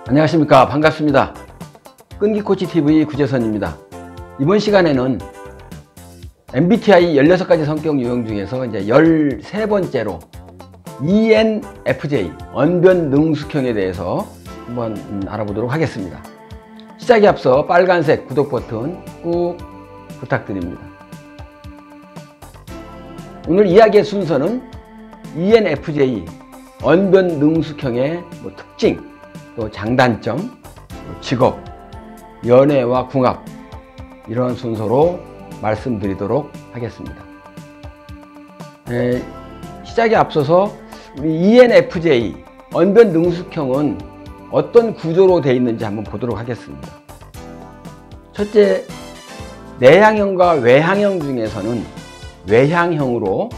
안녕하십니까. 반갑습니다. 끈기코치TV 구재선입니다. 이번 시간에는 MBTI 16가지 성격 유형 중에서 이제 13번째로 ENFJ 언변능숙형에 대해서 한번 알아보도록 하겠습니다. 시작에 앞서 빨간색 구독 버튼 꾹 부탁드립니다. 오늘 이야기의 순서는 ENFJ 언변능숙형의 특징, 또 장단점, 직업, 연애와 궁합, 이런 순서로 말씀드리도록 하겠습니다. 시작에 앞서서 우리 ENFJ 언변능숙형은 어떤 구조로 되어 있는지 한번 보도록 하겠습니다. 첫째, 내향형과 외향형 중에서는 외향형으로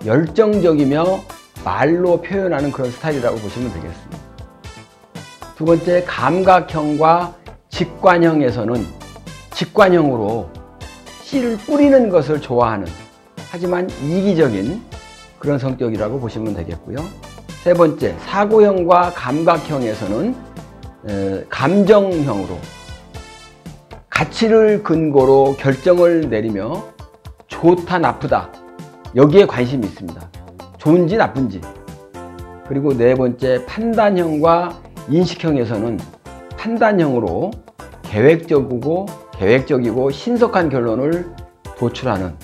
열정적이며 말로 표현하는 그런 스타일이라고 보시면 되겠습니다. 두 번째, 감각형과 직관형에서는 직관형으로 씨를 뿌리는 것을 좋아하는, 하지만 이기적인 그런 성격이라고 보시면 되겠고요. 세 번째, 사고형과 감각형에서는 감정형으로 가치를 근거로 결정을 내리며 좋다 나쁘다 여기에 관심이 있습니다. 좋은지 나쁜지. 그리고 네 번째, 판단형과 인식형에서는 판단형으로 계획적이고 신속한 결론을 도출하는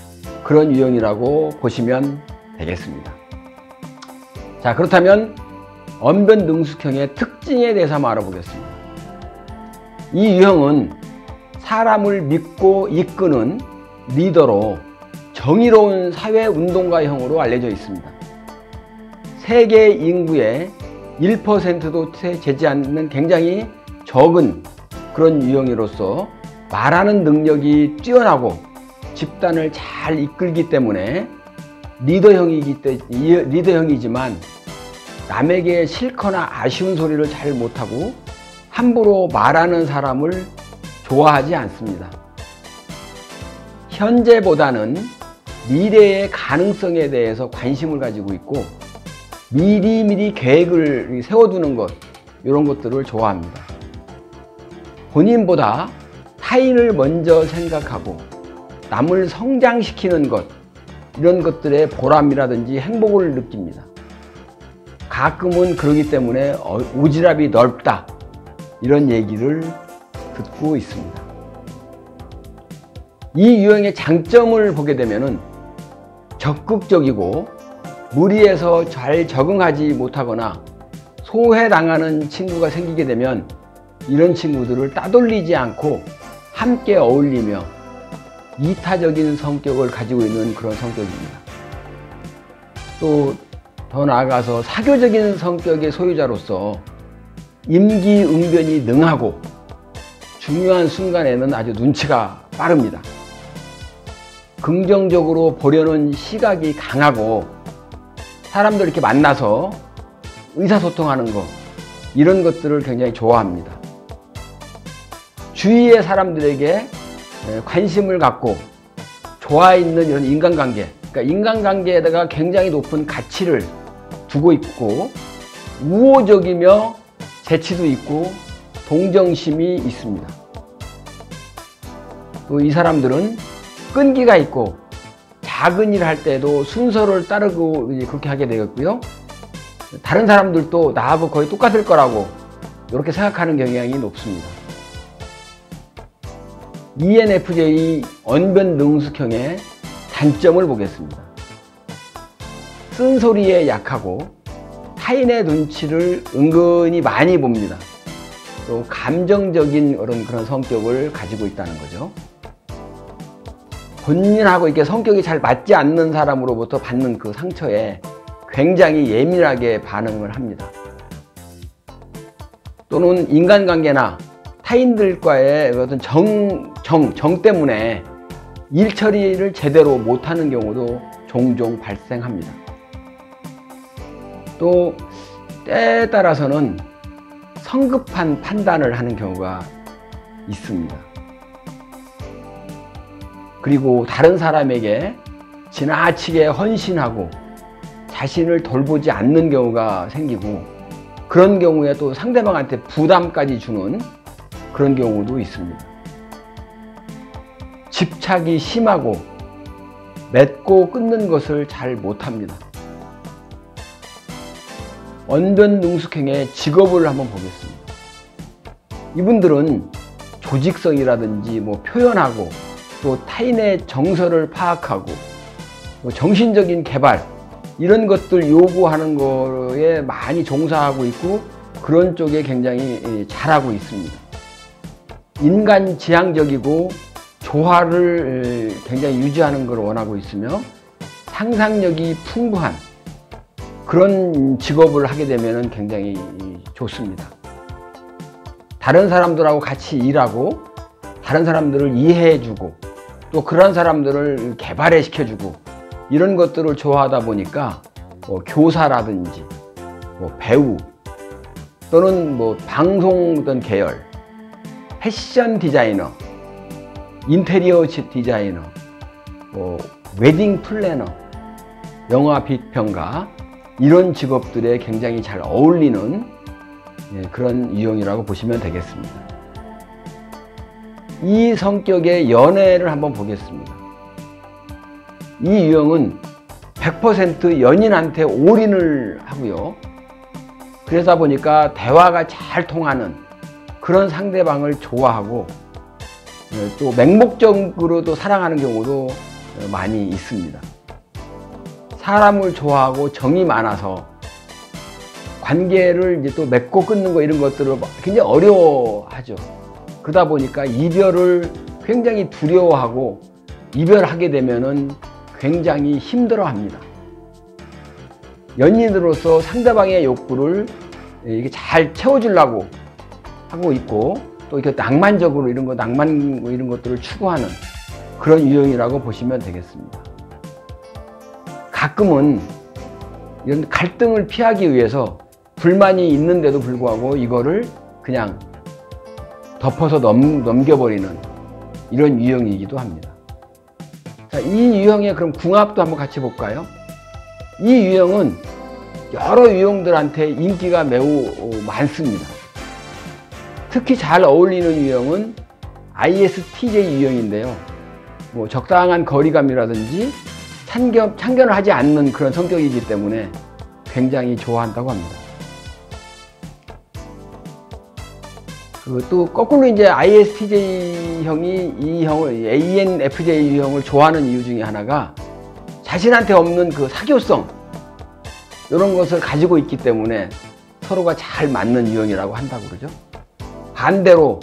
그런 유형이라고 보시면 되겠습니다. 자, 그렇다면 언변능숙형의 특징에 대해서 한번 알아보겠습니다. 이 유형은 사람을 믿고 이끄는 리더로 정의로운 사회운동가형으로 알려져 있습니다. 세계 인구의 1%도 되지 않는 굉장히 적은 그런 유형으로서 말하는 능력이 뛰어나고 집단을 잘 이끌기 때문에 리더형이지만 남에게 싫거나 아쉬운 소리를 잘 못하고 함부로 말하는 사람을 좋아하지 않습니다. 현재보다는 미래의 가능성에 대해서 관심을 가지고 있고 미리미리 계획을 세워두는 것, 이런 것들을 좋아합니다. 본인보다 타인을 먼저 생각하고 남을 성장시키는 것, 이런 것들의 보람이라든지 행복을 느낍니다. 가끔은 그러기 때문에 오지랖이 넓다, 이런 얘기를 듣고 있습니다. 이 유형의 장점을 보게 되면은 적극적이고 무리해서 잘 적응하지 못하거나 소외당하는 친구가 생기게 되면 이런 친구들을 따돌리지 않고 함께 어울리며 이타적인 성격을 가지고 있는 그런 성격입니다. 또 더 나아가서 사교적인 성격의 소유자로서 임기응변이 능하고 중요한 순간에는 아주 눈치가 빠릅니다. 긍정적으로 보려는 시각이 강하고 사람들 이렇게 만나서 의사소통하는 것, 이런 것들을 굉장히 좋아합니다. 주위의 사람들에게 관심을 갖고 좋아있는 이런 인간관계, 그러니까 인간관계에다가 굉장히 높은 가치를 두고 있고 우호적이며 재치도 있고 동정심이 있습니다. 또 이 사람들은 끈기가 있고 작은 일을 할 때도 순서를 따르고 그렇게 하게 되겠고요. 다른 사람들도 나하고 거의 똑같을 거라고 이렇게 생각하는 경향이 높습니다. ENFJ 언변능숙형의 단점을 보겠습니다. 쓴소리에 약하고 타인의 눈치를 은근히 많이 봅니다. 또 감정적인 그런 성격을 가지고 있다는 거죠. 본인하고 이렇게 성격이 잘 맞지 않는 사람으로부터 받는 그 상처에 굉장히 예민하게 반응을 합니다. 또는 인간관계나 타인들과의 어떤 정 때문에 일 처리를 제대로 못하는 경우도 종종 발생합니다. 또 때에 따라서는 성급한 판단을 하는 경우가 있습니다. 그리고 다른 사람에게 지나치게 헌신하고 자신을 돌보지 않는 경우가 생기고 그런 경우에 또 상대방한테 부담까지 주는 그런 경우도 있습니다. 집착이 심하고 맺고 끊는 것을 잘 못합니다. 언변능숙행의 직업을 한번 보겠습니다. 이분들은 조직성이라든지 표현하고 또 타인의 정서를 파악하고 정신적인 개발 이런 것들 요구하는 거에 많이 종사하고 있고 그런 쪽에 굉장히 잘하고 있습니다. 인간지향적이고 조화를 굉장히 유지하는 걸 원하고 있으며 상상력이 풍부한 그런 직업을 하게 되면 굉장히 좋습니다. 다른 사람들하고 같이 일하고 다른 사람들을 이해해주고 또 그런 사람들을 개발시켜주고 이런 것들을 좋아하다 보니까 교사라든지 배우 또는 방송 어떤 계열, 패션 디자이너, 인테리어 디자이너, 웨딩 플래너, 영화 빛평가 이런 직업들에 굉장히 잘 어울리는 그런 유형이라고 보시면 되겠습니다. 이 성격의 연애를 한번 보겠습니다. 이 유형은 100% 연인한테 올인을 하고요. 그러다 보니까 대화가 잘 통하는 그런 상대방을 좋아하고 또 맹목적으로도 사랑하는 경우도 많이 있습니다. 사람을 좋아하고 정이 많아서 관계를 이제 또 맺고 끊는 거 이런 것들을 굉장히 어려워하죠. 그러다 보니까 이별을 굉장히 두려워하고 이별하게 되면은 굉장히 힘들어합니다. 연인으로서 상대방의 욕구를 이게 잘 채워주려고 하고 있고 또 이렇게 낭만적으로 낭만 이런 것들을 추구하는 그런 유형이라고 보시면 되겠습니다. 가끔은 이런 갈등을 피하기 위해서 불만이 있는데도 불구하고 이거를 그냥 덮어서 넘겨버리는 이런 유형이기도 합니다. 자, 이 유형의 그럼 궁합도 한번 같이 볼까요? 이 유형은 여러 유형들한테 인기가 매우 많습니다. 특히 잘 어울리는 유형은 ISTJ 유형인데요. 적당한 거리감이라든지 참견을 하지 않는 그런 성격이기 때문에 굉장히 좋아한다고 합니다. 또 거꾸로 이제 ISTJ형이 이 형을 ENFJ 유형을 좋아하는 이유 중에 하나가 자신한테 없는 그 사교성 이런 것을 가지고 있기 때문에 서로가 잘 맞는 유형이라고 한다고 그러죠. 반대로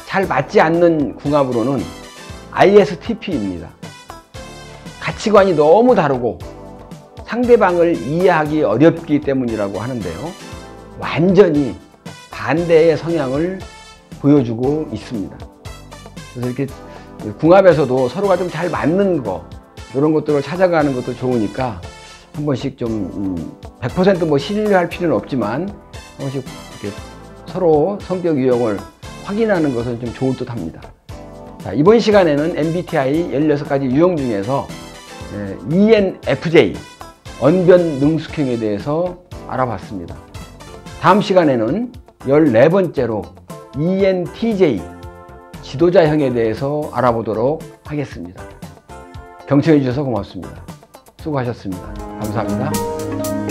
잘 맞지 않는 궁합으로는 ISTP입니다. 가치관이 너무 다르고 상대방을 이해하기 어렵기 때문이라고 하는데요. 완전히 반대의 성향을 보여주고 있습니다. 그래서 이렇게 궁합에서도 서로가 좀 잘 맞는 거 이런 것들을 찾아가는 것도 좋으니까 한 번씩 좀 100% 신뢰할 필요는 없지만 한 번씩 이렇게 서로 성격 유형을 확인하는 것은 좀 좋을 듯 합니다. 자, 이번 시간에는 MBTI 16가지 유형 중에서 ENFJ 언변능숙형에 대해서 알아봤습니다. 다음 시간에는 14번째로 ENTJ 지도자형에 대해서 알아보도록 하겠습니다. 경청해 주셔서 고맙습니다. 수고하셨습니다. 감사합니다.